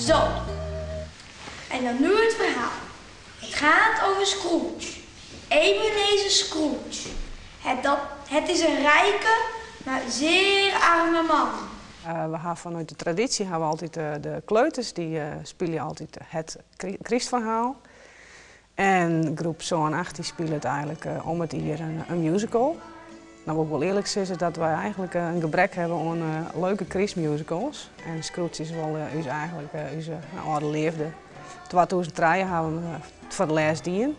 Zo. En dan nu het verhaal. Het gaat over Scrooge. Ebenezer Scrooge. Het is een rijke, maar zeer arme man. We hebben vanuit de traditie hebben we altijd de kleuters, die spelen altijd het Christverhaal. En groep 7 en 8 die spelen het eigenlijk om het hier een musical. Nou, wat ik wel eerlijk zeggen is dat wij eigenlijk een gebrek hebben aan leuke Christmusicals. En Scrooge is wel eigenlijk onze oude leefde. 2003 hebben we het voor de laatst dien.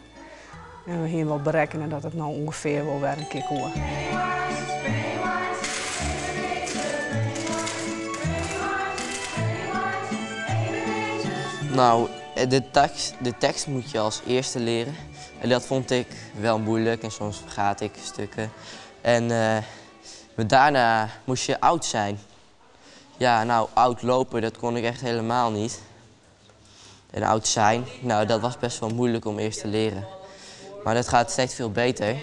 En we hier wel berekenen dat het nou ongeveer wel weer een keer komt. Nou, de tekst moet je als eerste leren. En dat vond ik wel moeilijk en soms vergaat ik stukken. En maar daarna moest je oud zijn. Ja, nou, oud lopen, dat kon ik echt helemaal niet. En oud zijn, nou, dat was best wel moeilijk om eerst te leren. Maar dat gaat steeds veel beter.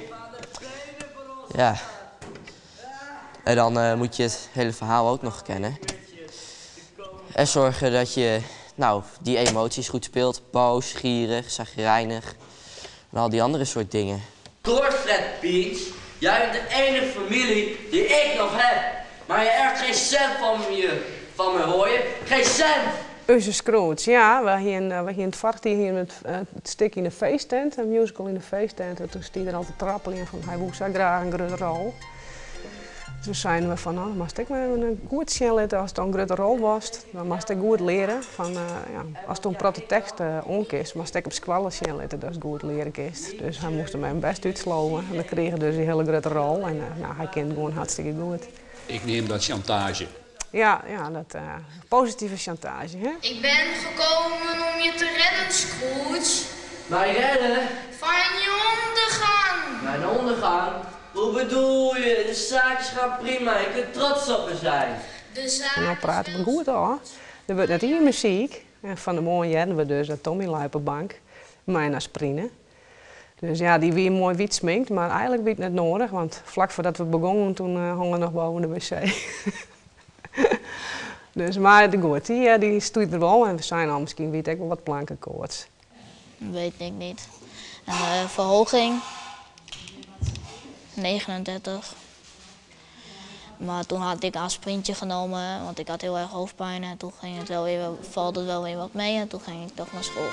Ja. En dan moet je het hele verhaal ook nog kennen. En zorgen dat je die emoties goed speelt. Boos, gierig, chagrijnig en al die andere soort dingen. Doorfred, Piet. Jij bent de enige familie die ik nog heb. Maar je erft geen cent van me, hoor je? Geen cent! Onze Scrooge, ja. We hier in het vak hier het stuk in de feesttent, een musical in de feesttent. En toen stond er altijd trappelen in van hij woest zo graag een grote rol. Toen zeiden we van, nou, dan moest ik maar een goed zien letten als het een grote rol was. Dan moest ik goed leren. Van, als het een protte tekst onkist, moest ik op squallen zien letten dat het goed leren kist. Dus hij moest mij best uitsloven. En dan kreeg hij dus die hele grote rol. En hij kent gewoon hartstikke goed. Ik neem dat chantage. Ja, dat positieve chantage. Hè? Ik ben gekomen om je te redden, Scrooge. Mij redden? Van je ondergang. Mijn ondergang? Hoe bedoel je? De zaakjes gaan prima. Je kunt trots op me zijn. De zaak. Nou praten we goed hoor. Er wordt net hier muziek. En van de morgen hadden we dus de Tommy Luipenbank. Mij naar Sprine. Dus ja, die weer mooi wit sminkt, maar eigenlijk werd het net nodig. Want vlak voordat we begonnen, toen hongen nog boven de wc. Dus, maar de goed, die stoeit er wel en we zijn al misschien weet ik wel wat plankenkoorts. Weet ik niet. En verhoging 39. Maar toen had ik een aspirintje genomen, want ik had heel erg hoofdpijn en toen valt het wel weer wat mee en toen ging ik toch naar school.